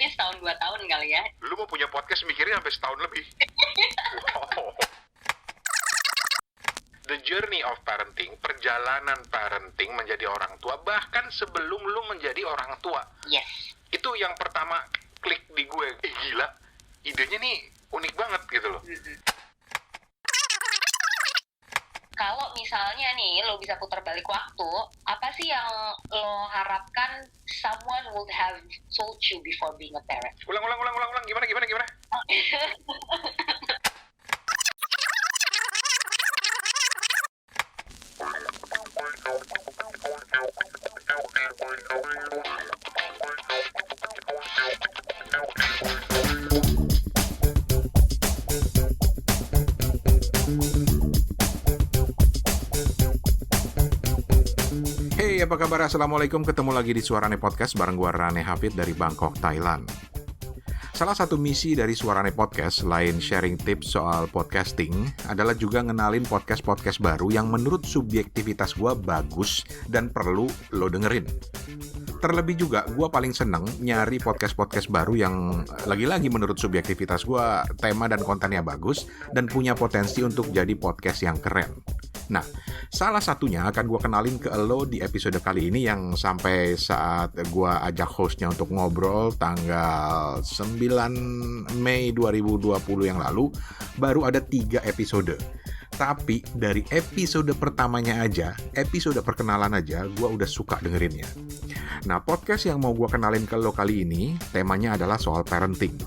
mungkin setahun 2 tahun kali ya. Lu mau punya podcast mikirnya sampai setahun lebih. Wow. The journey of parenting, perjalanan parenting menjadi orang tua, bahkan sebelum lu menjadi orang tua. Yes. Itu yang pertama klik di gue. Gila, idenya nih unik banget gitu loh. Kalau misalnya nih lo bisa putar balik waktu, apa sih yang lo harapkan someone would have told you before being a parent? Ulang. Gimana? Hey, apa kabar? Assalamualaikum. Ketemu lagi di Suarane Podcast bareng gue Rane Hafid dari Bangkok, Thailand. Salah satu misi dari Suarane Podcast, selain sharing tips soal podcasting, adalah juga ngenalin podcast-podcast baru yang menurut subjektivitas gue bagus dan perlu lo dengerin. Terlebih juga, gue paling seneng nyari podcast-podcast baru yang lagi-lagi menurut subjektivitas gue tema dan kontennya bagus dan punya potensi untuk jadi podcast yang keren. Nah, salah satunya akan gue kenalin ke lo di episode kali ini yang sampai saat gue ajak hostnya untuk ngobrol tanggal 9 Mei 2020 yang lalu, baru ada 3 episode. Tapi dari episode pertamanya aja, episode perkenalan aja, gue udah suka dengerinnya. Nah, podcast yang mau gue kenalin ke lo kali ini, temanya adalah soal parenting.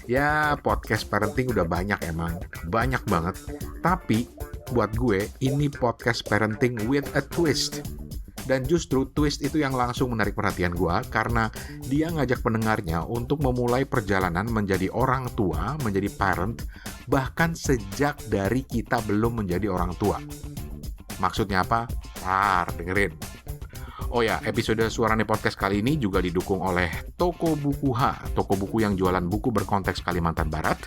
Ya, podcast parenting udah banyak emang, banyak banget. Tapi, buat gue, ini podcast parenting with a twist. Dan justru twist itu yang langsung menarik perhatian gue, karena dia ngajak pendengarnya untuk memulai perjalanan menjadi orang tua, menjadi parent, bahkan sejak dari kita belum menjadi orang tua. Maksudnya apa? Dengerin. Oh ya, episode Suarane Podcast kali ini juga didukung oleh Toko Buku H, toko buku yang jualan buku berkonteks Kalimantan Barat.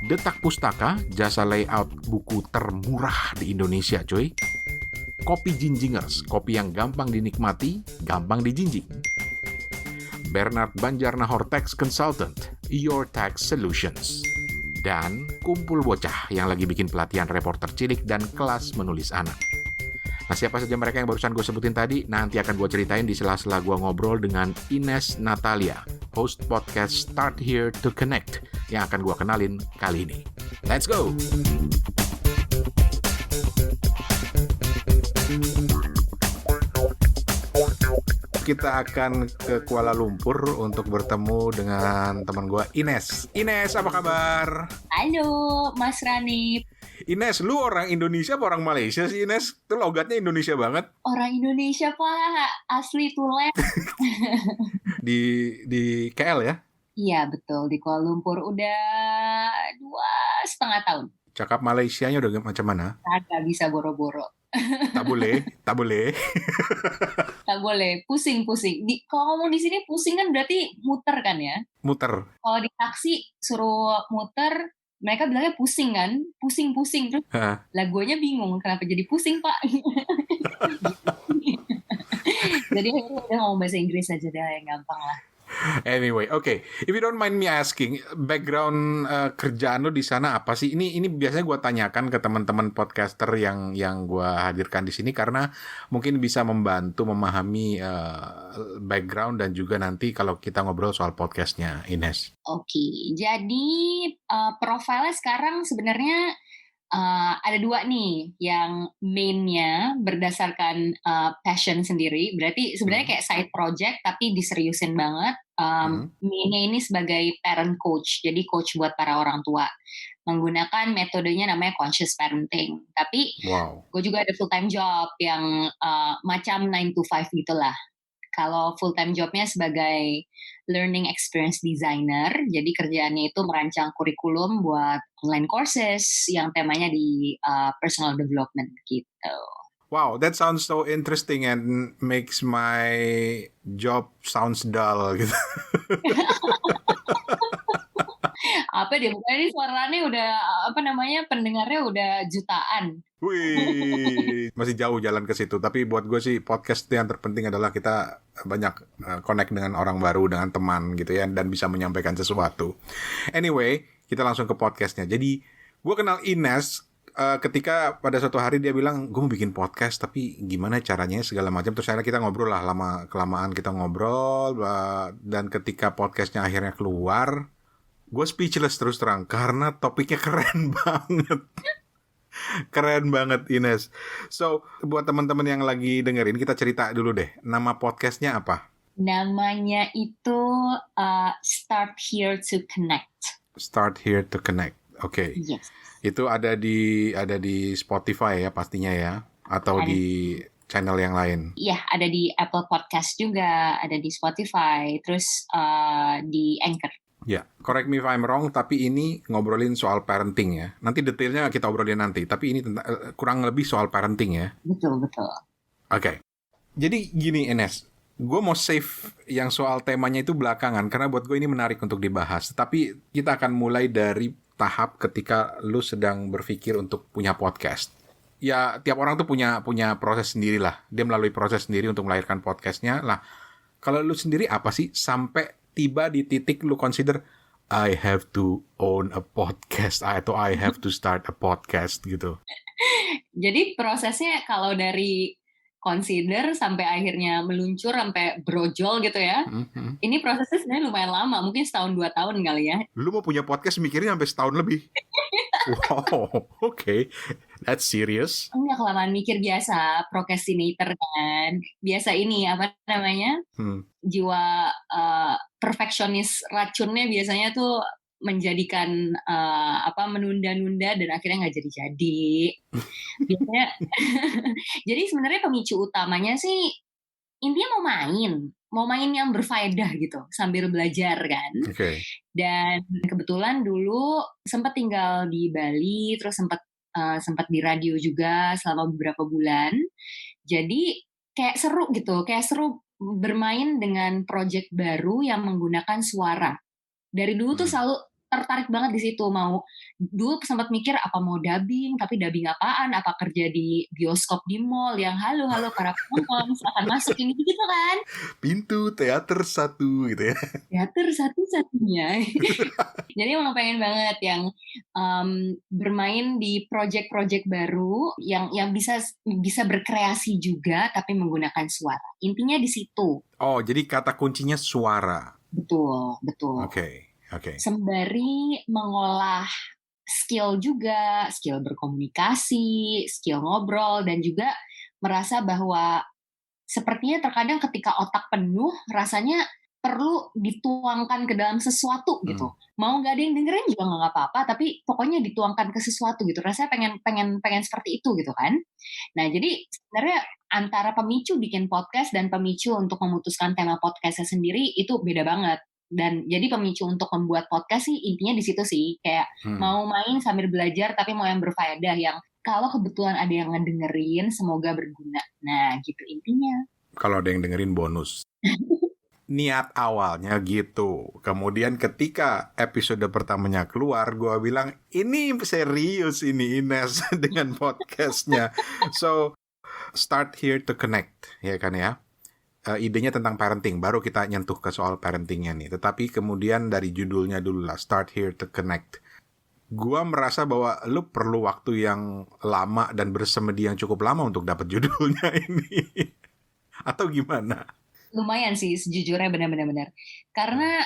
Detak Pustaka, jasa layout buku termurah di Indonesia, coy. Kopi Jinjingers, kopi yang gampang dinikmati, gampang dijinjing. Bernard Banjarnahor Tax Consultant, Your Tax Solutions. Dan Kumpul Bocah yang lagi bikin pelatihan reporter cilik dan kelas menulis anak. Nah, siapa saja mereka yang barusan gue sebutin tadi, nanti akan gue ceritain di sela-sela gue ngobrol dengan Ines Natalia, host podcast Start Here to Connect, yang akan gue kenalin kali ini. Let's go! Kita akan ke Kuala Lumpur untuk bertemu dengan teman gue, Ines. Ines, apa kabar? Halo, Mas Rani. Ines, lu orang Indonesia apa orang Malaysia sih, Ines? Itu logatnya Indonesia banget. Orang Indonesia, Pak. Asli tulen. Di KL ya? Iya, betul. Di Kuala Lumpur udah 2,5 tahun. Cakap Malaysianya udah macam mana? Kagak bisa boro-boro. Tak boleh. Tak boleh, pusing. Kalau ngomong di sini pusing kan berarti muter kan ya? Muter. Kalau di taksi suruh muter, mereka bilangnya pusing kan? Pusing. Terus lah guanya bingung kenapa jadi pusing, Pak. Jadi akhirnya udah ngomong bahasa Inggris aja deh, yang gampang lah. Anyway, okay. If you don't mind me asking, background kerjaan lo di sana apa sih? Ini biasanya gue tanyakan ke teman-teman podcaster yang gue hadirkan di sini karena mungkin bisa membantu memahami background dan juga nanti kalau kita ngobrol soal podcastnya, Ines. Oke, jadi profilnya sekarang sebenarnya ada 2 nih, yang mainnya berdasarkan passion sendiri, berarti sebenarnya kayak side project tapi diseriusin banget. Mainnya ini sebagai parent coach, jadi coach buat para orang tua, menggunakan metodenya namanya conscious parenting. Tapi gue juga ada full time job yang macam 9 to 5 gitulah. Kalau full time jobnya sebagai learning experience designer, jadi kerjaannya itu merancang kurikulum buat online courses yang temanya di personal development gitu. Wow, that sounds so interesting and makes my job sounds dull gitu. Apa deh, bukannya ini suaranya udah, apa namanya, pendengarnya udah jutaan. Wih, masih jauh jalan ke situ. Tapi buat gue sih podcast itu yang terpenting adalah kita banyak connect dengan orang baru, dengan teman gitu ya, dan bisa menyampaikan sesuatu. Anyway, kita langsung ke podcastnya. Jadi, gue kenal Ines ketika pada suatu hari dia bilang, gue mau bikin podcast, tapi gimana caranya segala macam. Terus akhirnya kita ngobrol lah, lama-kelamaan kita ngobrol. Dan ketika podcastnya akhirnya keluar, gue speechless terus terang, karena topiknya keren banget. Keren banget Ines. So, buat teman-teman yang lagi dengerin, kita cerita dulu deh. Nama podcastnya apa? Namanya itu Start Here to Connect. Start Here to Connect. Oke. Yes. Itu ada di Spotify ya pastinya ya, atau di channel yang lain. Iya, ada di Apple Podcast juga, ada di Spotify, terus di Anchor. Ya, correct me if I'm wrong, tapi ini ngobrolin soal parenting ya. Nanti detailnya kita obrolin nanti, tapi ini kurang lebih soal parenting ya. Betul. Oke. Jadi gini Ines, gue mau save yang soal temanya itu belakangan, karena buat gue ini menarik untuk dibahas. Tapi kita akan mulai dari tahap ketika lu sedang berpikir untuk punya podcast. Ya, tiap orang tuh punya proses sendiri lah. Dia melalui proses sendiri untuk melahirkan podcastnya. Lah, kalau lu sendiri apa sih sampai tiba di titik lu consider I have to own a podcast atau I have to start a podcast gitu? Jadi prosesnya kalau dari consider sampai akhirnya meluncur sampai brojol gitu ya. Ini prosesnya sebenarnya lumayan lama, mungkin 1-2 tahun kali ya. Lu mau punya podcast mikirnya sampai setahun lebih? Wow, okay. That's serious. Enggak, kelamaan mikir biasa, procrastinator kan. Biasa ini, apa namanya, jiwa perfeksionis racunnya biasanya tuh menjadikan menunda-nunda dan akhirnya nggak jadi-jadi. Biasanya, jadi sebenarnya pemicu utamanya sih intinya mau main yang berfaedah gitu sambil belajar kan. Okay. Dan kebetulan dulu sempat tinggal di Bali, terus sempat di radio juga selama beberapa bulan. Jadi kayak seru bermain dengan project baru yang menggunakan suara. Dari dulu tuh selalu tertarik banget di situ. Dulu sempat mikir apa mau dubbing, tapi dubbing apaan? Apa kerja di bioskop di mall yang halo para penonton silakan masuk ini gitu kan? Pintu teater 1 gitu ya. Teater satu-satunya. Jadi emang pengen banget yang bermain di project-project baru yang bisa berkreasi juga tapi menggunakan suara. Intinya di situ. Oh, jadi kata kuncinya suara. Betul. Oke. Sembari mengolah skill juga, skill berkomunikasi, skill ngobrol, dan juga merasa bahwa sepertinya terkadang ketika otak penuh, rasanya perlu dituangkan ke dalam sesuatu gitu. Mau nggak ada yang dengerin juga nggak apa-apa, tapi pokoknya dituangkan ke sesuatu gitu. Rasanya pengen seperti itu gitu kan. Nah, jadi sebenarnya antara pemicu bikin podcast dan pemicu untuk memutuskan tema podcastnya sendiri itu beda banget. Dan jadi pemicu untuk membuat podcast sih intinya di situ sih, kayak mau main sambil belajar tapi mau yang berfaedah, yang kalau kebetulan ada yang ngedengerin semoga berguna. Nah gitu intinya. Kalau ada yang dengerin bonus. Niat awalnya gitu. Kemudian ketika episode pertamanya keluar, gue bilang ini serius ini Ines dengan podcastnya. So start here to connect, ya kan ya. Idenya tentang parenting, baru kita nyentuh ke soal parentingnya nih. Tetapi kemudian dari judulnya dulu lah, Start Here to Connect. Gua merasa bahwa lu perlu waktu yang lama dan bersemedi yang cukup lama untuk dapat judulnya ini. Atau gimana? Lumayan sih sejujurnya, benar-benar. Karena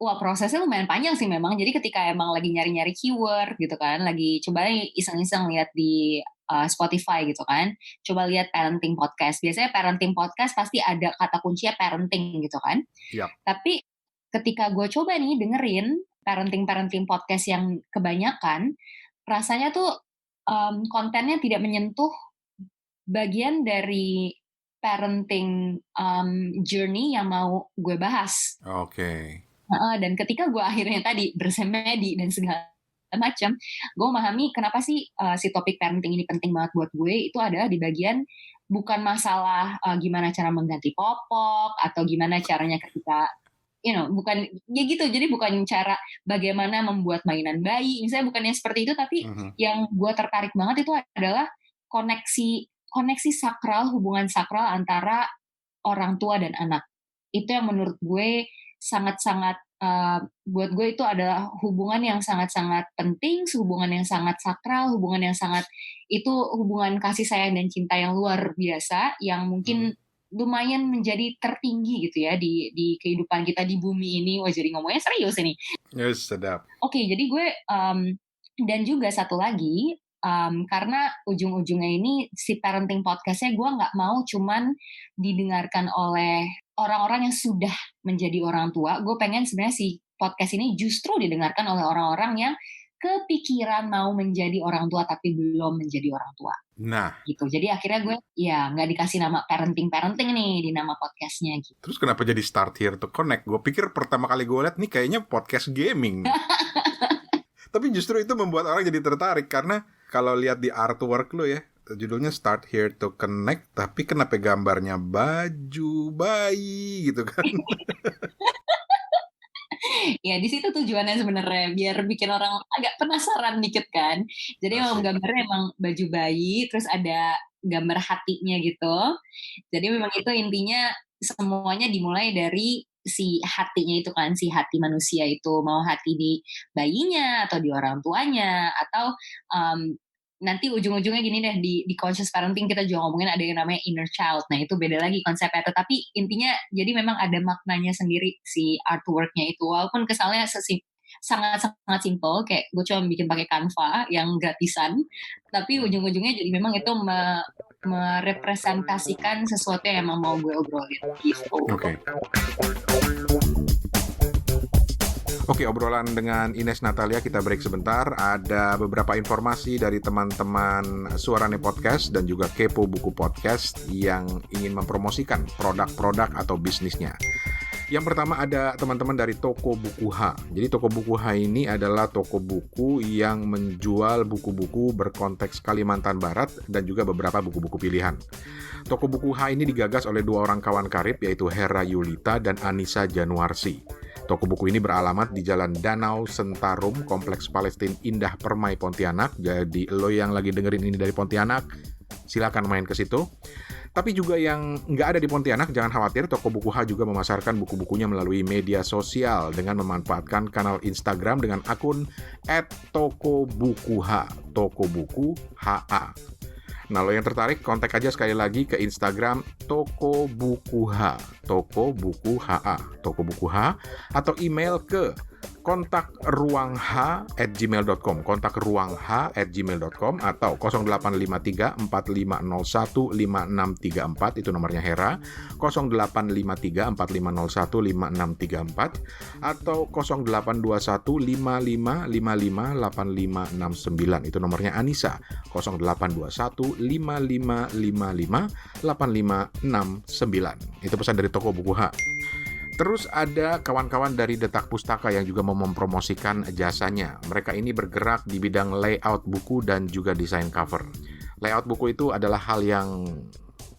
prosesnya lumayan panjang sih memang. Jadi ketika emang lagi nyari-nyari keyword gitu kan, lagi coba iseng-iseng lihat di Spotify gitu kan, coba lihat parenting podcast. Biasanya parenting podcast pasti ada kata kuncinya parenting gitu kan. Yep. Tapi ketika gue coba nih dengerin parenting podcast yang kebanyakan, rasanya tuh kontennya tidak menyentuh bagian dari parenting journey yang mau gue bahas. Oke. Dan ketika gue akhirnya tadi bersemedi dan segala macam, gue memahami kenapa sih si topik parenting ini penting banget buat gue. Itu adalah di bagian bukan masalah gimana cara mengganti popok atau gimana caranya ketika bukan ya gitu. Jadi bukan cara bagaimana membuat mainan bayi, misalnya bukan yang seperti itu, tapi yang gue tertarik banget itu adalah koneksi sakral, hubungan sakral antara orang tua dan anak. Itu yang menurut gue sangat-sangat buat gue itu adalah hubungan yang sangat-sangat penting, hubungan yang sangat sakral, hubungan yang sangat itu hubungan kasih sayang dan cinta yang luar biasa yang mungkin lumayan menjadi tertinggi gitu ya di kehidupan kita di bumi ini. Wah, jadi ngomongnya serius ini. Yes, sedap. Oke, jadi gue dan juga satu lagi karena ujung-ujungnya ini si parenting podcastnya gue nggak mau cuman didengarkan oleh orang-orang yang sudah menjadi orang tua. Gue pengen sebenarnya si podcast ini justru didengarkan oleh orang-orang yang kepikiran mau menjadi orang tua tapi belum menjadi orang tua. Nah, gitu. Jadi akhirnya gue nggak dikasih nama parenting nih di nama podcastnya gitu. Terus kenapa jadi Start Here to Connect? Gue pikir pertama kali gue lihat nih kayaknya podcast gaming. Tapi justru itu membuat orang jadi tertarik karena kalau lihat di artwork lo ya, judulnya Start Here to Connect, tapi kenapa gambarnya baju bayi gitu kan? Ya di situ tujuannya sebenarnya biar bikin orang agak penasaran dikit kan. Jadi memang gambarnya emang baju bayi, terus ada gambar hatinya gitu. Jadi memang itu intinya semuanya dimulai dari si hatinya itu kan, si hati manusia itu, mau hati di bayinya atau di orang tuanya atau nanti ujung-ujungnya gini deh, di conscious parenting kita juga ngomongin ada yang namanya inner child. Nah itu beda lagi konsepnya, tetapi intinya jadi memang ada maknanya sendiri si artworknya itu, walaupun kesannya sangat-sangat simple, kayak gue cuma bikin pakai Canva yang gratisan, tapi ujung-ujungnya jadi memang itu merepresentasikan sesuatu yang emang mau gue obrolin gitu. Oke, obrolan dengan Ines Natalia kita break sebentar. Ada beberapa informasi dari teman-teman Suarane Podcast dan juga Kepo Buku Podcast yang ingin mempromosikan produk-produk atau bisnisnya. Yang pertama ada teman-teman dari Toko Buku H. Jadi Toko Buku H ini adalah toko buku yang menjual buku-buku berkonteks Kalimantan Barat dan juga beberapa buku-buku pilihan. Toko Buku H ini digagas oleh dua orang kawan karib yaitu Hera Yulita dan Anissa Januarsi. Toko buku ini beralamat di Jalan Danau Sentarum, Kompleks Palestin Indah Permai, Pontianak. Jadi lo yang lagi dengerin ini dari Pontianak, silakan main ke situ. Tapi juga yang nggak ada di Pontianak, jangan khawatir, Toko Buku H juga memasarkan buku-bukunya melalui media sosial dengan memanfaatkan kanal Instagram dengan akun @tokobukuh, Toko Buku HA. Nah, lo yang tertarik, kontak aja sekali lagi ke Instagram Toko Buku H, Toko Buku HA, Toko Buku H, atau email ke kontakruangh@gmail.com, kontakruangh@gmail.com, atau 0853 4501 5634, itu nomornya Hera, 0853 4501 5634, atau 0821 5555 8569, itu nomornya Anissa, 0821 5555 8569. Itu pesan dari Toko Buku H. Terus ada kawan-kawan dari Detak Pustaka yang juga mau mempromosikan jasanya. Mereka ini bergerak di bidang layout buku dan juga desain cover. Layout buku itu adalah hal yang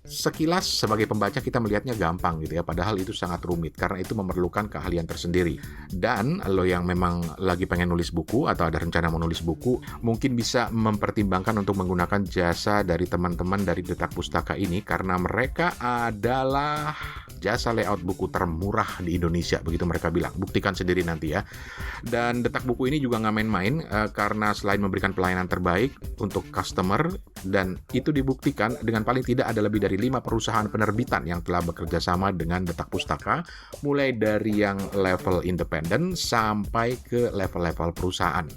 sekilas sebagai pembaca kita melihatnya gampang gitu ya, padahal itu sangat rumit karena itu memerlukan keahlian tersendiri. Dan lo yang memang lagi pengen nulis buku atau ada rencana mau nulis buku, mungkin bisa mempertimbangkan untuk menggunakan jasa dari teman-teman dari Detak Pustaka ini karena mereka adalah jasa layout buku termurah di Indonesia, begitu mereka bilang. Buktikan sendiri nanti ya. Dan Detak Buku ini juga nggak main-main karena selain memberikan pelayanan terbaik untuk customer, dan itu dibuktikan dengan paling tidak ada lebih dari 5 perusahaan penerbitan yang telah bekerja sama dengan Detak Pustaka, mulai dari yang level independen sampai ke level-level perusahaan.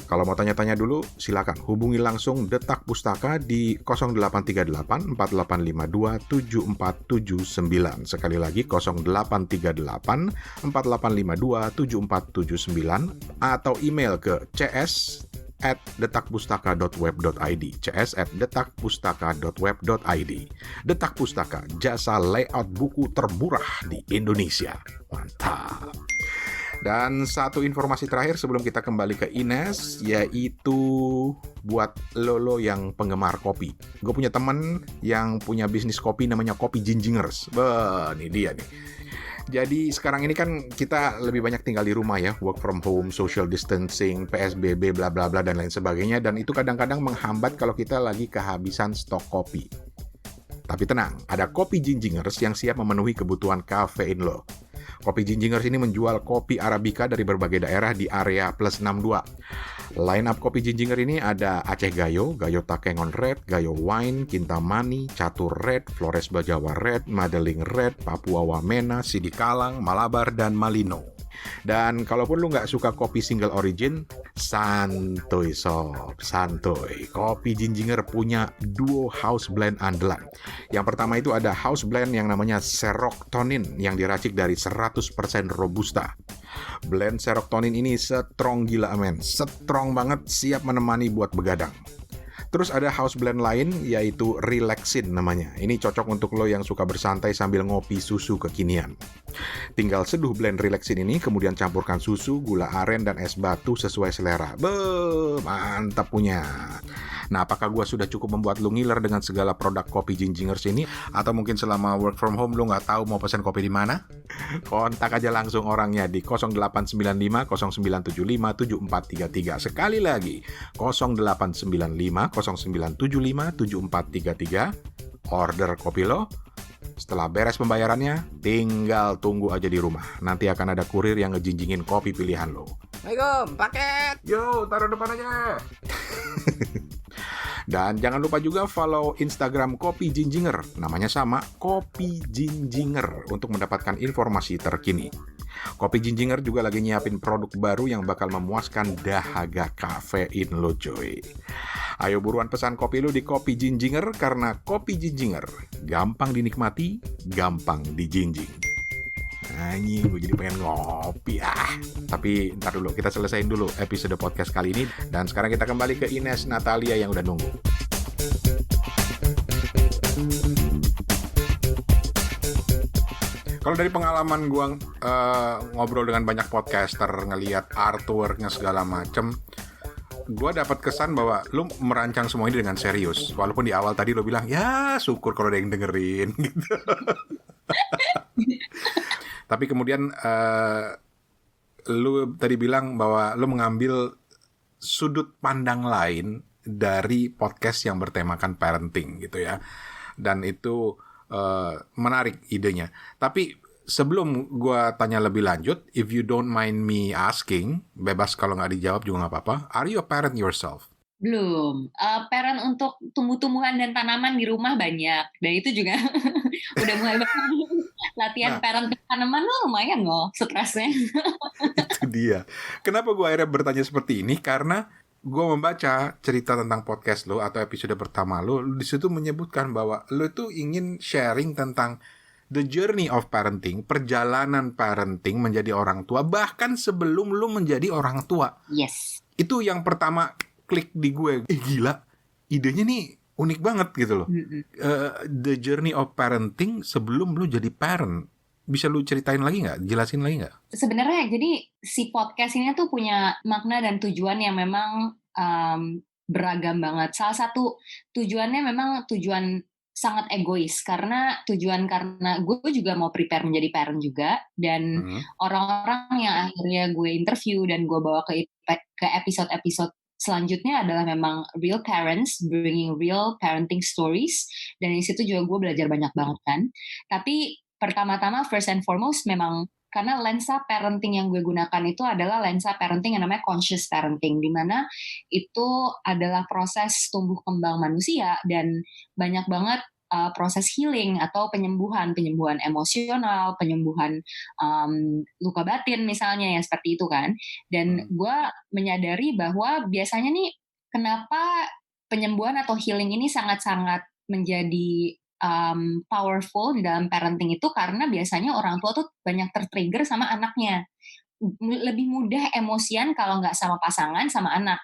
Kalau mau tanya-tanya dulu, silakan hubungi langsung Detak Pustaka di 0838 4852 7479. Sekali lagi 0838 4852 7479, atau email ke cs@detakpustaka.web.id, cs@detakpustaka.web.id. Detak Pustaka, jasa layout buku termurah di Indonesia. Mantap. Dan satu informasi terakhir sebelum kita kembali ke Ines, yaitu buat lo yang penggemar kopi. Gue punya temen yang punya bisnis kopi namanya Kopi Jinjingers. Ini dia nih. Jadi sekarang ini kan kita lebih banyak tinggal di rumah ya, work from home, social distancing, PSBB, bla bla bla dan lain sebagainya, dan itu kadang-kadang menghambat kalau kita lagi kehabisan stok kopi. Tapi tenang, ada Kopi Ginjingers yang siap memenuhi kebutuhan kafein lo. Kopi Ginjingers ini menjual kopi Arabica dari berbagai daerah di area plus 62. Line up Kopi Ginjinger ini ada Aceh Gayo, Gayo Takengon Red, Gayo Wine, Kintamani, Catur Red, Flores Bajawa Red, Madeling Red, Papua Wamena, Sidikalang, Malabar, dan Malino. Dan kalaupun lu nggak suka kopi single origin, santuy sob, santuy. Kopi Ginjinger punya duo house blend andalan. Yang pertama itu ada house blend yang namanya Serotonin yang diracik dari 100% Robusta. Blend Serotonin ini strong gila men, strong banget, siap menemani buat begadang. Terus ada house blend lain yaitu Relaxin namanya. Ini cocok untuk lo yang suka bersantai sambil ngopi susu kekinian. Tinggal seduh blend Relaxin ini, kemudian campurkan susu, gula aren, dan es batu sesuai selera. Mantap punya. Nah, apakah gua sudah cukup membuat lo ngiler dengan segala produk Kopi Ginjingers ini? Atau mungkin selama work from home lo nggak tahu mau pesan kopi di mana? Kontak aja langsung orangnya di 0895 0975 7433. Sekali lagi, 0895 0975 7433. Order kopi lo. Setelah beres pembayarannya, tinggal tunggu aja di rumah. Nanti akan ada kurir yang ngejinjingin kopi pilihan lo. Assalamualaikum, paket. Yo, taruh depan aja. Dan jangan lupa juga follow Instagram Kopi Ginjinger. Namanya sama, Kopi Ginjinger, untuk mendapatkan informasi terkini. Kopi Ginjinger juga lagi nyiapin produk baru yang bakal memuaskan dahaga kafein lo coy. Ayo buruan pesan kopi lo di Kopi Ginjinger, karena Kopi Ginjinger gampang dinikmati, gampang dijinjing. Anjing, gue jadi pengen ngopi Tapi ntar dulu, kita selesaiin dulu episode podcast kali ini. Dan sekarang kita kembali ke Ines Natalia yang udah nunggu. Kalau dari pengalaman gue ngobrol dengan banyak podcaster, ngelihat artworknya segala macem, gue dapat kesan bahwa lu merancang semua ini dengan serius. Walaupun di awal tadi lu bilang, ya syukur kalau ada yang dengerin gitu. Tapi kemudian lu tadi bilang bahwa lu mengambil sudut pandang lain dari podcast yang bertemakan parenting gitu ya. Dan itu menarik idenya. Tapi sebelum gue tanya lebih lanjut, if you don't mind me asking, bebas kalau nggak dijawab juga nggak apa-apa, are you a parent yourself? Belum. Parent untuk tumbuh-tumbuhan dan tanaman di rumah banyak. Dan itu juga udah mulai latihan parent tanaman lo lumayan loh stresnya. Itu dia. Kenapa gue akhirnya bertanya seperti ini? Karena gue membaca cerita tentang podcast lo atau episode pertama lo, di situ menyebutkan bahwa lo tuh ingin sharing tentang the journey of parenting, perjalanan parenting menjadi orang tua, bahkan sebelum lo menjadi orang tua. Yes. Itu yang pertama klik di gue. Gila, idenya nih unik banget gitu loh. The journey of parenting sebelum lo jadi parent. Bisa lu ceritain lagi nggak? Jelasin lagi nggak? Sebenarnya jadi si podcast ini tuh punya makna dan tujuan yang memang beragam banget. Salah satu tujuannya memang tujuan sangat egois, karena gue juga mau prepare menjadi parent juga, dan orang-orang yang akhirnya gue interview dan gue bawa ke episode-episode selanjutnya adalah memang real parents bringing real parenting stories, dan di situ juga gue belajar banyak banget kan. Tapi pertama-tama first and foremost memang karena lensa parenting yang gue gunakan itu adalah lensa parenting yang namanya conscious parenting, di mana itu adalah proses tumbuh kembang manusia dan banyak banget proses healing atau penyembuhan emosional, penyembuhan luka batin misalnya, yang seperti itu kan. Dan gue menyadari bahwa biasanya nih kenapa penyembuhan atau healing ini sangat-sangat menjadi powerful di dalam parenting itu, karena biasanya orang tua tuh banyak tertrigger sama anaknya. Lebih mudah emosian kalau nggak sama pasangan, sama anak.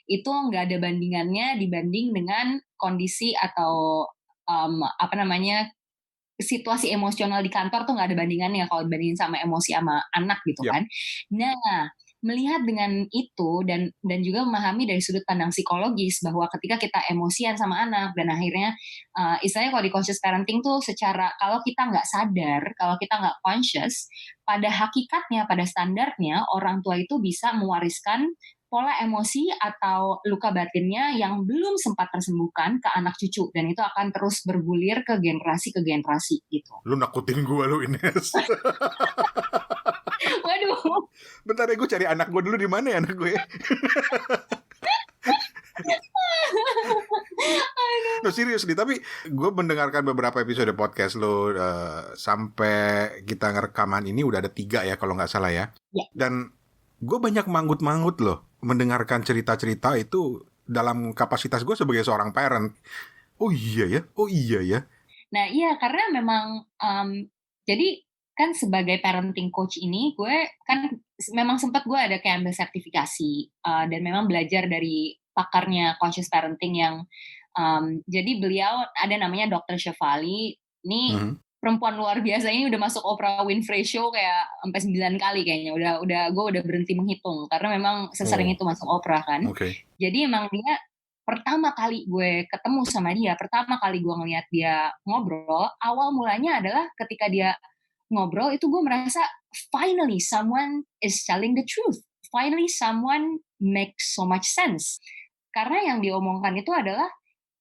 Itu nggak ada bandingannya dibanding dengan kondisi atau situasi emosional di kantor tuh nggak ada bandingannya kalau dibandingin sama emosi sama anak gitu kan. Nah, melihat dengan itu dan juga memahami dari sudut pandang psikologis bahwa ketika kita emosian sama anak dan akhirnya istilahnya kalau di conscious parenting tuh secara kalau kita nggak sadar, kalau kita nggak conscious, pada hakikatnya, pada standarnya orang tua itu bisa mewariskan pola emosi atau luka batinnya yang belum sempat tersembuhkan ke anak cucu dan itu akan terus bergulir ke generasi gitu. Lu nakutin gue lu, Ines. Waduh. Bentar ya, gue cari anak gue dulu, di mana ya anak gue? No, serius nih, tapi gue mendengarkan beberapa episode podcast lo sampai kita ngerekaman ini udah ada 3 ya kalau nggak salah ya. Dan gue banyak manggut-manggut loh mendengarkan cerita-cerita itu dalam kapasitas gue sebagai seorang parent. Oh iya ya. Nah iya, karena memang jadi kan sebagai parenting coach ini gue kan memang sempat gue ada kayak ambil sertifikasi dan memang belajar dari pakarnya conscious parenting yang jadi beliau ada namanya Dr. Shefali ini perempuan luar biasa, ini udah masuk Oprah Winfrey Show kayak sampai 9 kali kayaknya. Gue udah berhenti menghitung karena memang sesering itu masuk Oprah kan. Jadi emang dia pertama kali gue ketemu sama dia, pertama kali gue ngeliat dia ngobrol, awal mulanya adalah ketika dia ngobrol itu gue merasa finally someone is telling the truth. Finally someone makes so much sense. Karena yang diomongkan itu adalah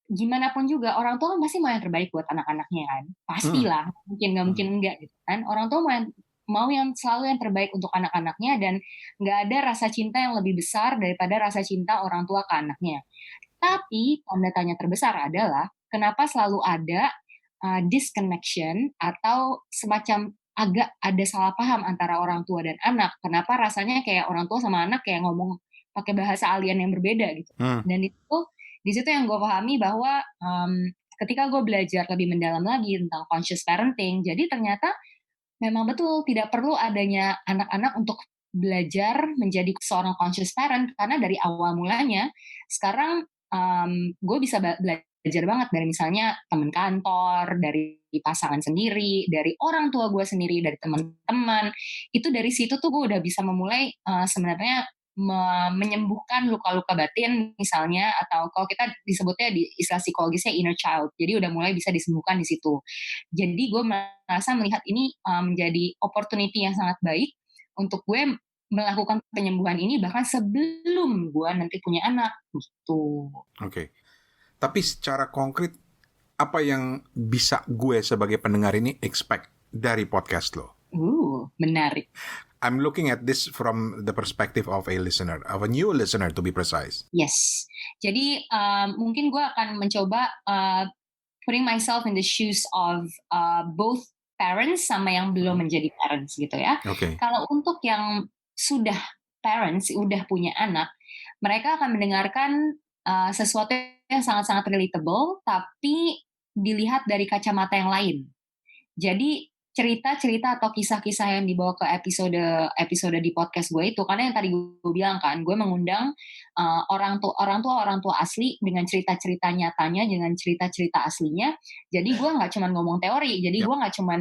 gimana pun juga orang tua kan pasti mau yang terbaik buat anak-anaknya kan, pastilah, nggak mungkin enggak gitu kan. Orang tua mau yang selalu yang terbaik untuk anak-anaknya dan nggak ada rasa cinta yang lebih besar daripada rasa cinta orang tua ke anaknya. Tapi tanda tanya terbesar adalah kenapa selalu ada disconnection atau semacam agak ada salah paham antara orang tua dan anak. Kenapa rasanya kayak orang tua sama anak kayak ngomong pakai bahasa alien yang berbeda gitu. Dan itu di situ yang gue pahami bahwa ketika gue belajar lebih mendalam lagi tentang conscious parenting, jadi ternyata memang betul tidak perlu adanya anak-anak untuk belajar menjadi seorang conscious parent karena dari awal mulanya sekarang gue bisa belajar banget dari misalnya teman kantor, dari pasangan sendiri, dari orang tua gue sendiri, dari teman-teman. Itu dari situ tuh gue udah bisa memulai sebenarnya menyembuhkan luka-luka batin misalnya, atau kalau kita disebutnya di istilah psikologisnya inner child, jadi udah mulai bisa disembuhkan di situ. Jadi gue merasa melihat ini menjadi opportunity yang sangat baik untuk gue melakukan penyembuhan ini bahkan sebelum gue nanti punya anak gitu. Oke. Tapi secara konkret apa yang bisa gue sebagai pendengar ini expect dari podcast lo? Menarik. I'm looking at this from the perspective of a listener, of a new listener to be precise. Yes. Jadi mungkin gue akan mencoba putting myself in the shoes of both parents sama yang belum menjadi parents gitu ya. Kalau untuk yang sudah parents, udah punya anak, mereka akan mendengarkan sesuatu yang sangat-sangat relatable, tapi dilihat dari kacamata yang lain. Jadi cerita-cerita atau kisah-kisah yang dibawa ke episode di podcast gue itu, karena yang tadi gue bilang kan, gue mengundang orang tua asli dengan cerita-cerita nyatanya, dengan cerita-cerita aslinya. Jadi gue nggak cuma ngomong teori, jadi gue nggak cuma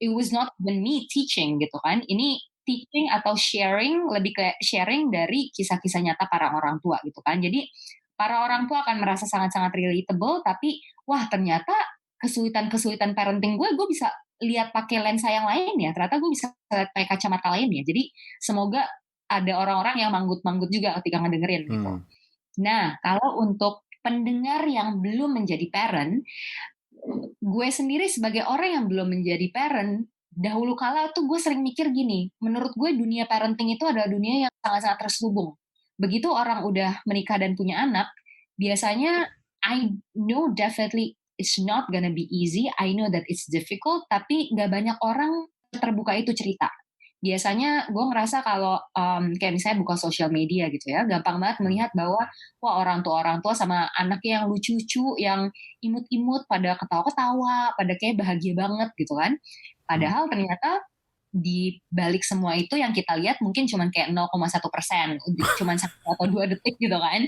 it was not even me teaching gitu kan, ini teaching atau sharing, lebih ke sharing dari kisah-kisah nyata para orang tua gitu kan. Jadi para orang tua akan merasa sangat-sangat relatable, tapi wah ternyata kesulitan parenting gue bisa lihat pakai lensa yang lain ya, ternyata gue bisa lihat pakai kacamata lain ya. Jadi semoga ada orang-orang yang manggut-manggut juga ketika ngedengerin gitu. Nah, kalau untuk pendengar yang belum menjadi parent, gue sendiri sebagai orang yang belum menjadi parent, dahulu kala tuh gue sering mikir gini, menurut gue dunia parenting itu adalah dunia yang sangat-sangat terselubung. Begitu orang udah menikah dan punya anak, biasanya I know definitely it's not gonna be easy, I know that it's difficult, tapi gak banyak orang terbuka itu cerita. Biasanya gue ngerasa kalau kayak misalnya buka sosial media gitu ya, gampang banget melihat bahwa wah orang tua sama anaknya yang lucu-lucu, yang imut-imut, pada ketawa-ketawa, pada kayak bahagia banget gitu kan. Padahal ternyata di balik semua itu yang kita lihat mungkin cuma kayak 0,1%, cuma 1 atau 2 detik gitu kan.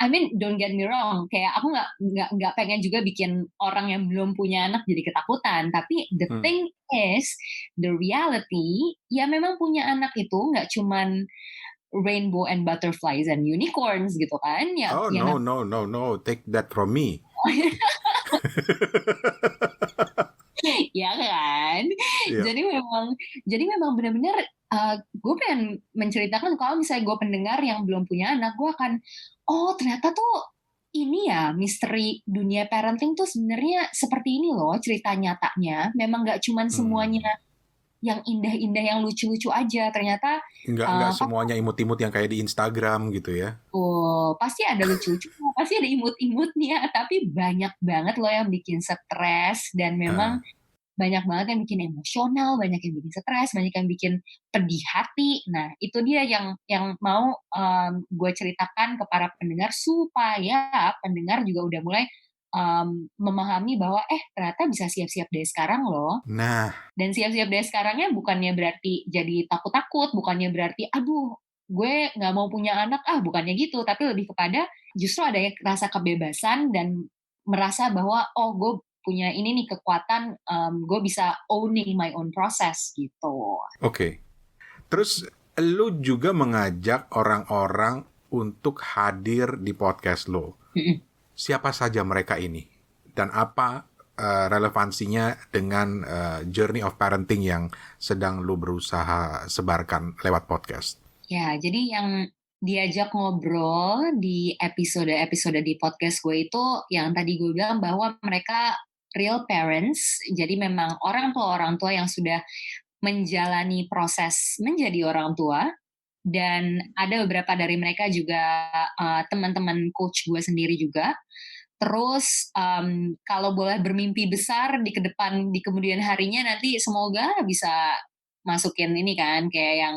I mean, don't get me wrong, kayak aku nggak pengen juga bikin orang yang belum punya anak jadi ketakutan, tapi the thing is the reality, ya memang punya anak itu nggak cuman rainbow and butterflies and unicorns gitu kan, ya Oh, yang no, take that from me. ya kan. Iya. Jadi memang benar-benar gue pengen menceritakan kalau misalnya gue pendengar yang belum punya anak, gue akan ternyata tuh ini ya misteri dunia parenting tuh sebenarnya seperti ini loh cerita nyatanya. Memang nggak cuman semuanya yang indah-indah yang lucu-lucu aja. Ternyata Nggak semuanya imut-imut yang kayak di Instagram gitu ya. pasti ada lucu-lucu, pasti ada imut-imutnya, tapi banyak banget loh yang bikin stres dan memang banyak banget yang bikin emosional, banyak yang bikin stres, banyak yang bikin pedih hati. Nah, itu dia yang mau gue ceritakan ke para pendengar supaya pendengar juga udah mulai memahami bahwa ternyata bisa siap-siap dari sekarang loh. Nah, Dan siap-siap dari sekarangnya bukannya berarti jadi takut-takut, bukannya berarti aduh gue nggak mau punya anak, bukannya gitu, tapi lebih kepada justru ada rasa kebebasan dan merasa bahwa gue punya ini nih kekuatan, gue bisa owning my own process gitu. Oke. Terus lu juga mengajak orang-orang untuk hadir di podcast lo. Siapa saja mereka ini? Dan apa relevansinya dengan journey of parenting yang sedang lu berusaha sebarkan lewat podcast? Ya, jadi yang diajak ngobrol di episode-episode di podcast gue itu yang tadi gue bilang bahwa mereka real parents, jadi memang orang tua yang sudah menjalani proses menjadi orang tua, dan ada beberapa dari mereka juga teman-teman coach gue sendiri juga. Terus kalau boleh bermimpi besar di kemudian harinya nanti semoga bisa masukin ini kan kayak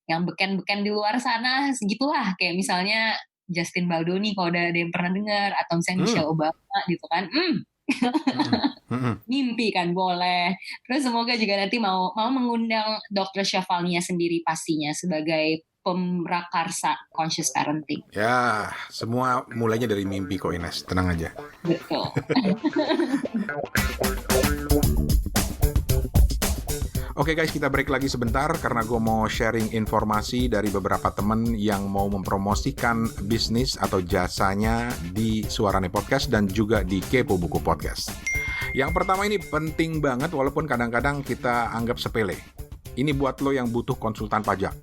yang beken-beken di luar sana segitulah, kayak misalnya Justin Baldoni kalau ada yang pernah dengar, atau misalnya Michelle Obama gitu kan. Mimpi kan boleh. Terus semoga juga nanti mau mengundang Dr. Shefalnia sendiri pastinya sebagai pemrakarsa conscious parenting. Ya, semua mulainya dari mimpi kok Ines, tenang aja. Betul. Oke guys, kita break lagi sebentar karena gue mau sharing informasi dari beberapa temen yang mau mempromosikan bisnis atau jasanya di Suarane Podcast dan juga di Kepo Buku Podcast. Yang pertama ini penting banget walaupun kadang-kadang kita anggap sepele. Ini buat lo yang butuh konsultan pajak.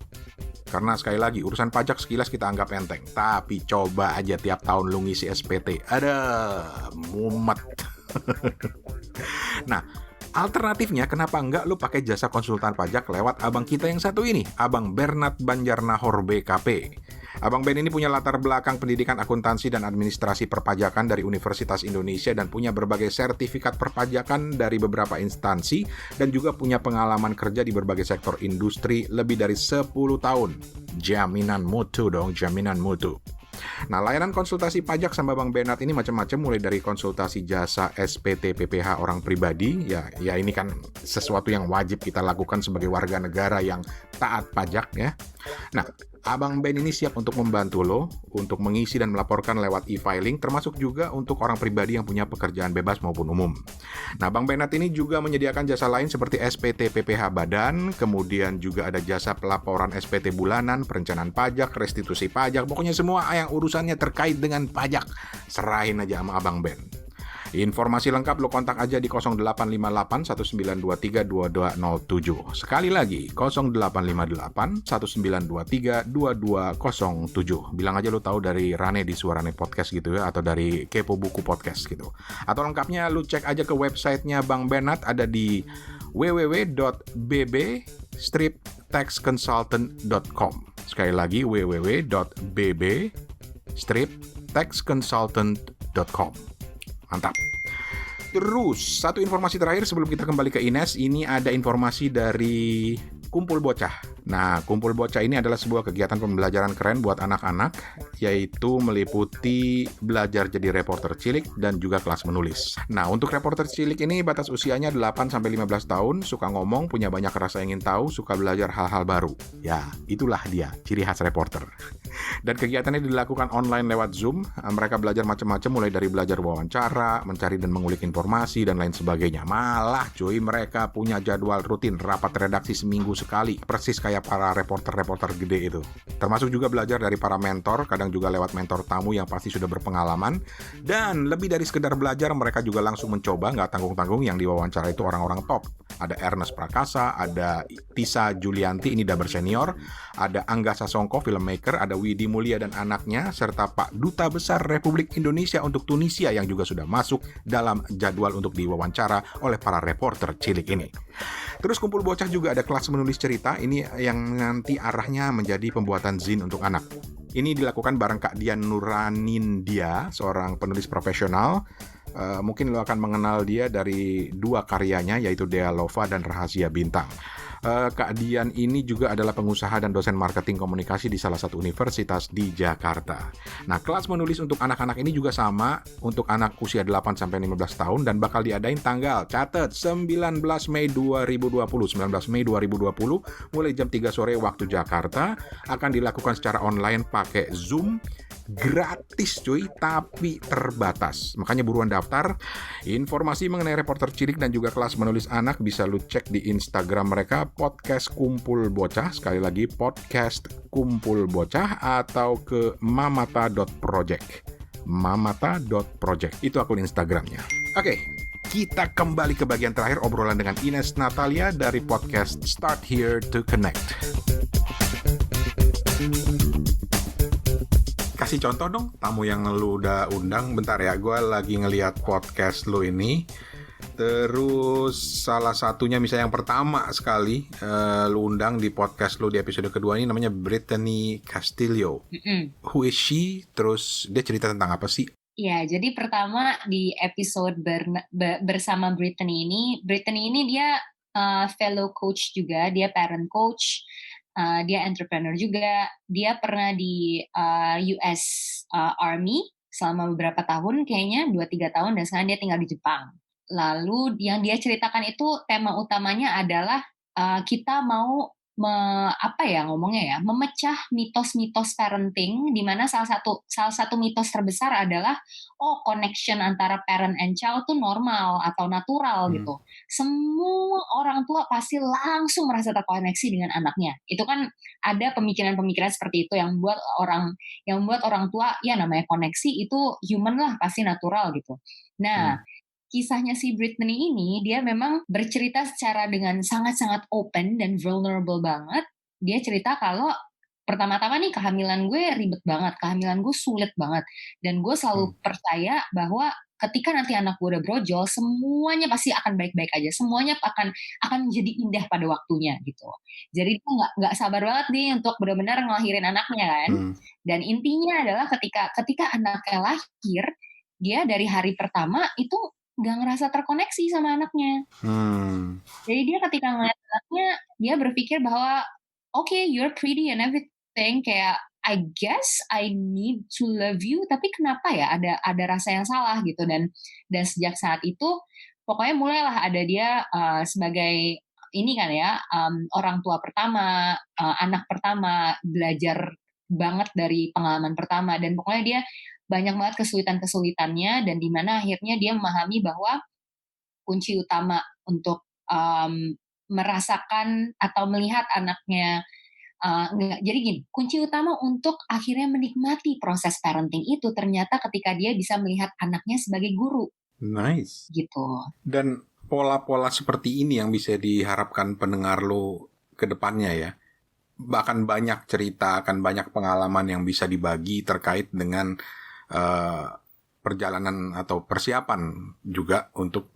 Karena sekali lagi, urusan pajak sekilas kita anggap enteng. Tapi coba aja tiap tahun lo ngisi SPT. Mumet. Nah, alternatifnya kenapa enggak lu pakai jasa konsultan pajak lewat abang kita yang satu ini, Abang Bernard Banjarnahor BKP. Abang Ben ini punya latar belakang pendidikan akuntansi dan administrasi perpajakan dari Universitas Indonesia dan punya berbagai sertifikat perpajakan dari beberapa instansi dan juga punya pengalaman kerja di berbagai sektor industri lebih dari 10 tahun. Jaminan mutu dong, jaminan mutu. Nah, layanan konsultasi pajak sama Bang Bernard ini macam-macam, mulai dari konsultasi jasa SPT PPH orang pribadi, ya ini kan sesuatu yang wajib kita lakukan sebagai warga negara yang taat pajak ya. Nah, Abang Ben ini siap untuk membantu lo untuk mengisi dan melaporkan lewat e-filing, termasuk juga untuk orang pribadi yang punya pekerjaan bebas maupun umum. Nah, Bang Bernard ini juga menyediakan jasa lain seperti SPT PPH Badan, kemudian juga ada jasa pelaporan SPT bulanan, perencanaan pajak, restitusi pajak, pokoknya semua yang urusannya terkait dengan pajak. Serahin aja sama Abang Ben. Informasi lengkap lo kontak aja di 0858 1923 2207. Sekali lagi 0858 1923 2207. Bilang aja lo tahu dari Rane di Suarane Podcast gitu ya, atau dari Kepo Buku Podcast gitu. Atau lengkapnya lo cek aja ke websitenya Bang Bernard, ada di www.bb-taxconsultant.com. Sekali lagi www.bb-taxconsultant.com. Mantap. Terus, satu informasi terakhir sebelum kita kembali ke Ines, ini ada informasi dari Kumpul Bocah. Nah, Kumpul Bocah ini adalah sebuah kegiatan pembelajaran keren buat anak-anak, yaitu meliputi belajar jadi reporter cilik dan juga kelas menulis. Nah, untuk reporter cilik ini batas usianya 8-15 tahun, suka ngomong, punya banyak rasa ingin tahu, suka belajar hal-hal baru. Ya, itulah dia, ciri khas reporter. Dan kegiatannya dilakukan online lewat Zoom. Mereka belajar macam-macam, mulai dari belajar wawancara, mencari dan mengulik informasi, dan lain sebagainya. Malah cuy, mereka punya jadwal rutin, rapat redaksi seminggu sekali, persis kayak para reporter-reporter gede itu. Termasuk juga belajar dari para mentor, kadang juga lewat mentor tamu yang pasti sudah berpengalaman. Dan lebih dari sekedar belajar, mereka juga langsung mencoba, nggak tanggung-tanggung. Yang diwawancara itu orang-orang top. Ada Ernest Prakasa, ada Tisa Julianti, ini daber senior, ada Angga Sasongko, filmmaker, ada Widi Mulia dan anaknya, serta Pak Duta Besar Republik Indonesia untuk Tunisia yang juga sudah masuk dalam jadwal untuk diwawancara oleh para reporter cilik ini. Terus Kumpul Bocah juga ada kelas menulis cerita, ini yang nanti arahnya menjadi pembuatan zin untuk anak. Ini dilakukan bareng Kak Dian Nuranindia, seorang penulis profesional. Mungkin lo akan mengenal dia dari dua karyanya, yaitu Dea Lova dan Rahasia Bintang. Kak Dian ini juga adalah pengusaha dan dosen marketing komunikasi di salah satu universitas di Jakarta. Nah, kelas menulis untuk anak-anak ini juga sama untuk anak usia 8-15 tahun dan bakal diadain tanggal, catat, 19 Mei 2020. 19 Mei 2020 mulai jam 3 sore waktu Jakarta, akan dilakukan secara online pakai Zoom. Gratis cuy, tapi terbatas. Makanya buruan daftar. Informasi mengenai reporter cilik dan juga kelas menulis anak bisa lu cek di Instagram mereka, Podcast Kumpul Bocah. Sekali lagi, Podcast Kumpul Bocah, atau ke mamata.project. Mamata.project, itu akun Instagramnya. Oke, kita kembali ke bagian terakhir obrolan dengan Ines Natalia dari podcast Start Here to Connect. Kasih contoh dong tamu yang lu udah undang. Bentar ya, gue lagi ngeliat podcast lu ini. Terus salah satunya misalnya yang pertama sekali lu undang di podcast lu di episode kedua ini namanya Brittany Castillo. Who is she? Terus dia cerita tentang apa sih? Ya, jadi pertama di episode bersama Brittany ini dia fellow coach juga, dia parent coach. Dia entrepreneur juga, dia pernah di US Army selama beberapa tahun, kayaknya 2-3 tahun, dan sekarang dia tinggal di Jepang. Lalu yang dia ceritakan itu tema utamanya adalah kita mau memecah mitos-mitos parenting, di mana salah satu mitos terbesar adalah connection antara parent and child tuh normal atau natural gitu. Semua orang tua pasti langsung merasa terkoneksi dengan anaknya. Itu kan ada pemikiran-pemikiran seperti itu yang membuat orang tua, ya namanya koneksi itu human lah, pasti natural gitu. Nah, kisahnya si Brittany ini, dia memang bercerita secara dengan sangat-sangat open dan vulnerable banget. Dia cerita kalau pertama-tama nih kehamilan gue ribet banget, kehamilan gue sulit banget. Dan gue selalu percaya bahwa ketika nanti anak gue udah brojol, semuanya pasti akan baik-baik aja. Semuanya akan menjadi indah pada waktunya gitu. Jadi dia nggak sabar banget nih untuk benar-benar ngelahirin anaknya kan. Dan intinya adalah ketika anaknya lahir, dia dari hari pertama itu nggak ngerasa terkoneksi sama anaknya. Jadi dia ketika ngeliat anaknya, dia berpikir bahwa okay, you're pretty and everything, kayak I guess I need to love you, tapi kenapa ya ada rasa yang salah gitu. Dan sejak saat itu pokoknya mulailah ada dia sebagai ini kan ya, orang tua pertama, anak pertama, belajar banget dari pengalaman pertama, dan pokoknya dia banyak banget kesulitan-kesulitannya, dan di mana akhirnya dia memahami bahwa kunci utama untuk merasakan atau melihat anaknya, jadi gini, kunci utama untuk akhirnya menikmati proses parenting itu ternyata ketika dia bisa melihat anaknya sebagai guru. Nice. Gitu. Dan pola-pola seperti ini yang bisa diharapkan pendengar lo ke depannya ya. Bahkan banyak cerita, akan banyak pengalaman yang bisa dibagi terkait dengan perjalanan atau persiapan juga untuk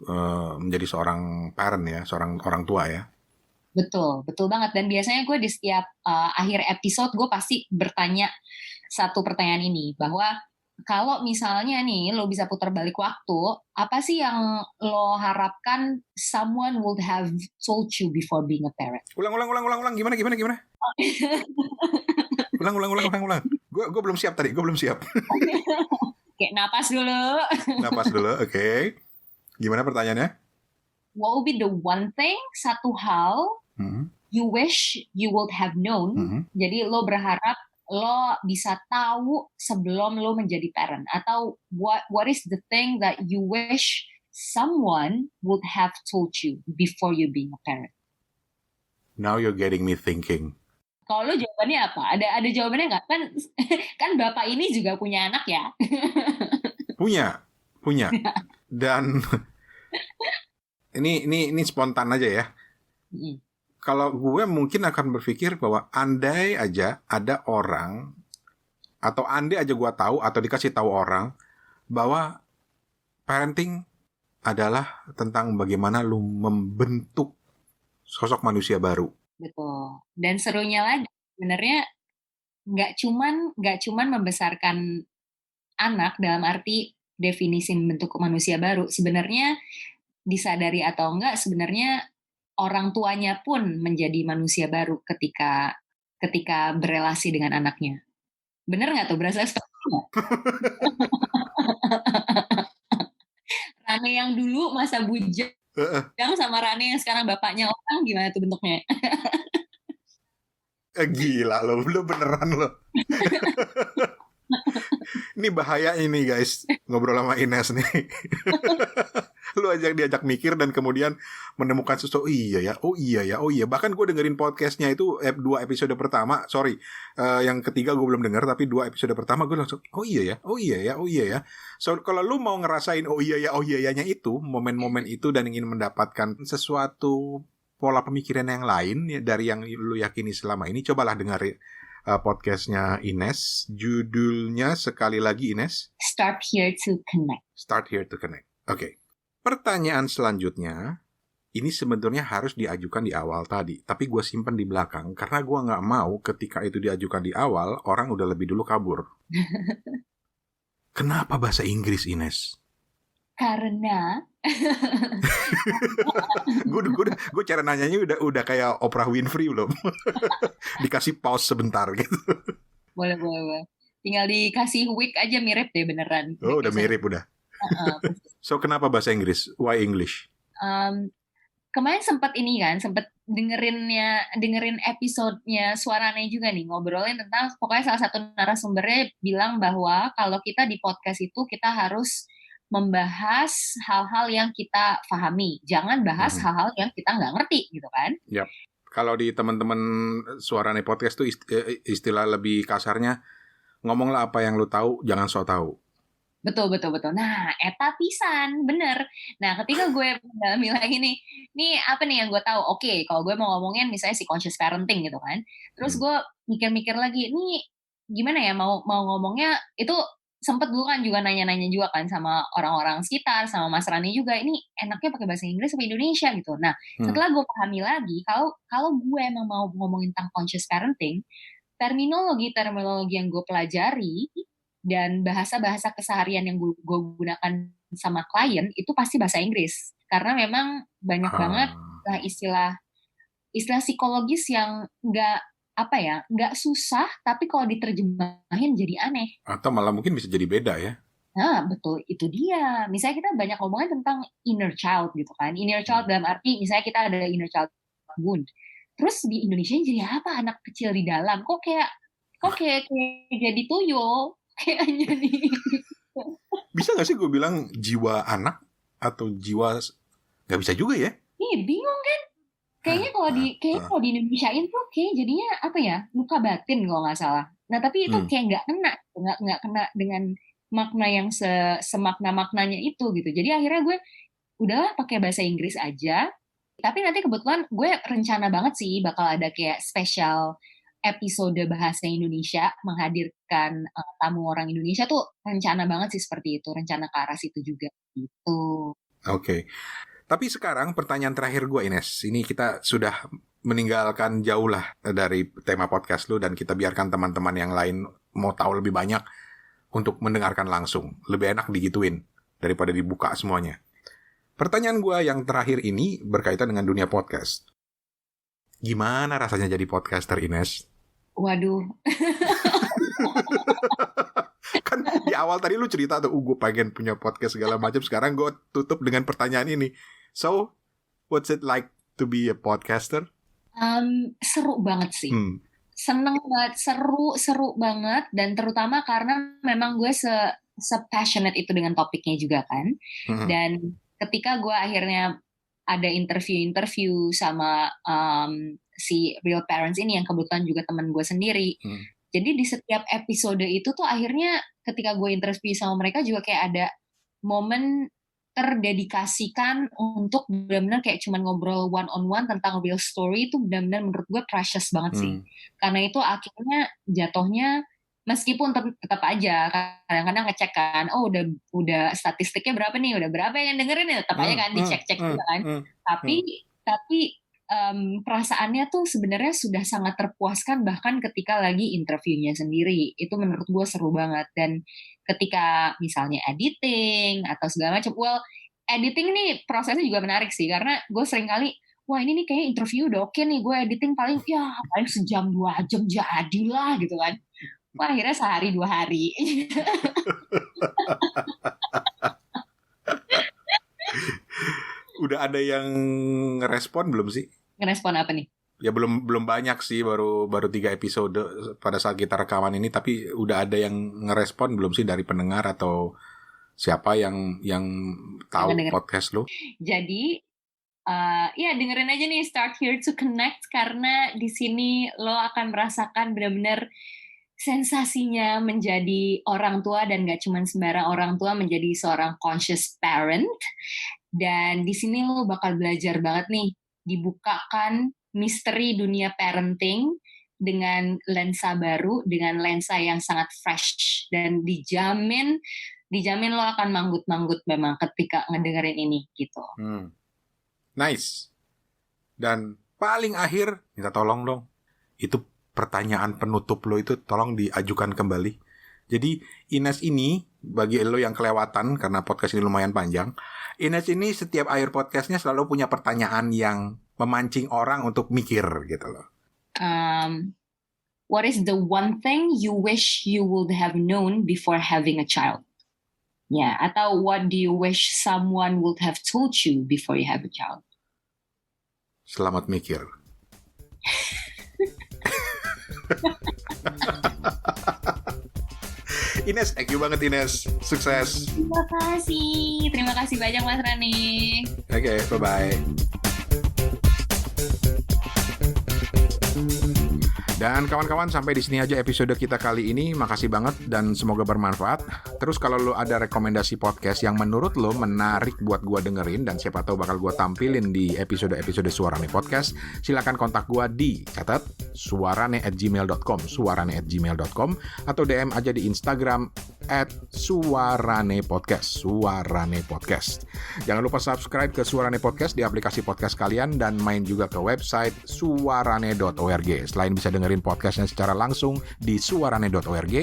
menjadi seorang parent ya, seorang orang tua ya. Betul banget. Dan biasanya gue di setiap akhir episode gue pasti bertanya satu pertanyaan ini, bahwa kalau misalnya nih lo bisa putar balik waktu, apa sih yang lo harapkan someone would have told you before being a parent? Ulang. Gimana? Ulang. Gue belum siap tadi. Kayak napas dulu. Napas dulu, oke. Gimana pertanyaannya? What would be the one thing, satu hal you wish you would have known? Jadi lo berharap lo bisa tahu sebelum lo menjadi parent, atau what is the thing that you wish someone would have told you before you being a parent? Now you're getting me thinking. Kalau lo jawabannya apa? Ada jawabannya nggak? Kan bapak ini juga punya anak ya? Punya. Dan ini spontan aja ya. Kalau gue mungkin akan berpikir bahwa andai aja ada orang, atau andai aja gue tahu atau dikasih tahu orang bahwa parenting adalah tentang bagaimana lu membentuk sosok manusia baru. Betul. Dan serunya lagi sebenarnya nggak cuman membesarkan anak dalam arti definisi membentuk manusia baru. Sebenarnya disadari atau enggak, sebenarnya orang tuanya pun menjadi manusia baru ketika berelasi dengan anaknya. Bener nggak tuh? Berasa seperti itu? Rane yang dulu masa bujang sama Rane yang sekarang bapaknya orang, gimana tuh bentuknya? Gila lo, beneran lo. Ini bahaya ini guys, ngobrol sama Ines nih. Lu diajak mikir dan kemudian menemukan sesuatu. Oh iya ya. Bahkan gue dengerin podcastnya itu 2 episode pertama. Yang ketiga gue belum denger, tapi 2 episode pertama gue langsung oh iya ya. So kalau lu mau ngerasain oh iya ya itu, momen-momen itu, dan ingin mendapatkan sesuatu pola pemikiran yang lain dari yang lu yakini selama ini, cobalah dengar podcastnya Ines. Judulnya sekali lagi Ines, Start Here to Connect. Oke. Pertanyaan selanjutnya, ini sebenarnya harus diajukan di awal tadi, tapi gue simpen di belakang karena gue nggak mau ketika itu diajukan di awal orang udah lebih dulu kabur. Kenapa bahasa Inggris, Ines? Karena gue cara nanyanya udah kayak Oprah Winfrey belum? Dikasih pause sebentar gitu. Boleh. Tinggal dikasih wig aja mirip deh beneran. Oh, udah mirip udah. So kenapa bahasa Inggris? Why English? Kemarin sempat dengerin episodenya Suarane juga nih, ngobrolin tentang, pokoknya salah satu narasumbernya bilang bahwa kalau kita di podcast itu kita harus membahas hal-hal yang kita pahami, jangan bahas hal-hal yang kita nggak ngerti gitu kan? Yap. Kalau di teman-teman Suarane podcast tuh istilah lebih kasarnya, ngomonglah apa yang lu tahu, jangan sok tahu. Betul. Nah, eta pisan, bener. Nah, ketika gue mendalami lagi nih apa nih yang gue tahu? Oke, kalau gue mau ngomongin misalnya si conscious parenting gitu kan. Terus gue mikir-mikir lagi, nih gimana ya mau ngomongnya itu, sempet dulu kan juga nanya-nanya juga kan sama orang-orang sekitar, sama Mas Rani juga, ini enaknya pakai bahasa Inggris atau Indonesia gitu. Nah, setelah gue pahami lagi, kalau gue emang mau ngomongin tentang conscious parenting, terminologi yang gue pelajari dan bahasa-bahasa keseharian yang gue gunakan sama klien itu pasti bahasa Inggris, karena memang banyak banget istilah psikologis yang nggak susah, tapi kalau diterjemahin jadi aneh. Atau malah mungkin bisa jadi beda ya. Nah, betul, itu dia. Misalnya kita banyak ngomongin tentang inner child gitu kan. Inner child dalam arti misalnya kita ada inner child wound. Terus di Indonesia jadi apa? Anak kecil di dalam. Kok kayak jadi tuyul. Kayak jadi. Bisa gak sih gue bilang jiwa anak atau jiwa, gak bisa juga ya? Bingung kan? Kayaknya kalau di Indonesiain tuh kayak jadinya apa ya, luka batin kalau nggak salah. Nah tapi itu kayak nggak kena dengan makna yang semakna-maknanya itu gitu. Jadi akhirnya gue udahlah pakai bahasa Inggris aja. Tapi nanti kebetulan gue rencana banget sih bakal ada kayak spesial episode bahasa Indonesia, menghadirkan tamu orang Indonesia tuh rencana banget sih seperti itu, rencana ke arah situ juga gitu. Oke. Tapi sekarang pertanyaan terakhir gue, Ines, ini kita sudah meninggalkan jauh lah dari tema podcast lu dan kita biarkan teman-teman yang lain mau tahu lebih banyak untuk mendengarkan langsung. Lebih enak digituin daripada dibuka semuanya. Pertanyaan gue yang terakhir ini berkaitan dengan dunia podcast. Gimana rasanya jadi podcaster, Ines? Waduh. Kan di awal tadi lu cerita tuh, gue pengen punya podcast segala macam. Sekarang gue tutup dengan pertanyaan ini. So, what's it like to be a podcaster? Seru banget sih. Seneng banget, seru banget. Dan terutama karena memang gue se-passionate itu dengan topiknya juga kan. Dan ketika gue akhirnya ada interview sama si Real Parents ini yang kebetulan juga teman gue sendiri. Jadi di setiap episode itu tuh akhirnya ketika gue interview sama mereka juga kayak ada momen terdedikasikan untuk benar-benar kayak cuman ngobrol one-on-one tentang real story. Itu benar-benar menurut gue precious banget sih. Karena itu akhirnya jatuhnya meskipun tetap aja kadang-kadang ngecek kan, oh udah statistiknya berapa nih, udah berapa yang dengerin ya, tetap aja kan dicek-cek juga kan. Tapi perasaannya tuh sebenarnya sudah sangat terpuaskan bahkan ketika lagi interviewnya sendiri. Itu menurut gue seru banget. Dan ketika misalnya editing atau segala macam, editing ini prosesnya juga menarik sih, karena gue sering kali, wah ini nih kayak interview udah oke nih, gue editing paling sejam 2 jam jadilah gitu kan. Wah, akhirnya sehari 2 hari. Udah ada yang ngerespon belum sih? Ngerespon apa nih? Ya belum banyak sih, baru 3 episode pada saat kita rekaman ini. Tapi udah ada yang ngerespon belum sih dari pendengar atau siapa yang tahu podcast lo? Jadi ya dengerin aja nih, Start Here to Connect, karena di sini lo akan merasakan benar-benar sensasinya menjadi orang tua, dan gak cuma sembarang orang tua, menjadi seorang conscious parent. Dan di sini lo bakal belajar banget nih, dibukakan misteri dunia parenting dengan lensa baru, dengan lensa yang sangat fresh, dan dijamin lo akan manggut-manggut memang ketika ngedengerin ini gitu. Nice. Dan paling akhir, minta tolong dong, itu pertanyaan penutup lo itu tolong diajukan kembali. Jadi Ines ini, bagi lo yang kelewatan karena podcast ini lumayan panjang, Ines ini setiap akhir podcastnya selalu punya pertanyaan yang memancing orang untuk mikir gitu loh. What is the one thing you wish you would have known before having a child? Ya, atau what do you wish someone would have told you before you have a child? Selamat mikir. Ines, thank you banget Ines. Sukses. Terima kasih banyak Mas Rani. Oke, bye-bye. Dan kawan-kawan, sampai di sini aja episode kita kali ini. Makasih banget dan semoga bermanfaat. Terus kalau lo ada rekomendasi podcast yang menurut lo menarik buat gua dengerin dan siapa tahu bakal gua tampilin di episode-episode Suarane Podcast, silakan kontak gua di suarane@gmail.com, suarane@gmail.com, atau DM aja di Instagram @suaranepodcast, suaranepodcast. Jangan lupa subscribe ke Suarane Podcast di aplikasi podcast kalian dan main juga ke website suarane.org. Selain bisa dengerin podcastnya secara langsung di suarane.org,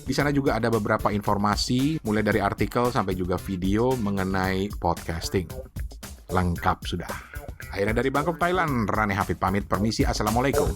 di sana juga ada beberapa informasi mulai dari artikel sampai juga video mengenai podcasting. Lengkap sudah. Akhirnya dari Bangkok, Thailand, Rane Hafid pamit, permisi, assalamualaikum.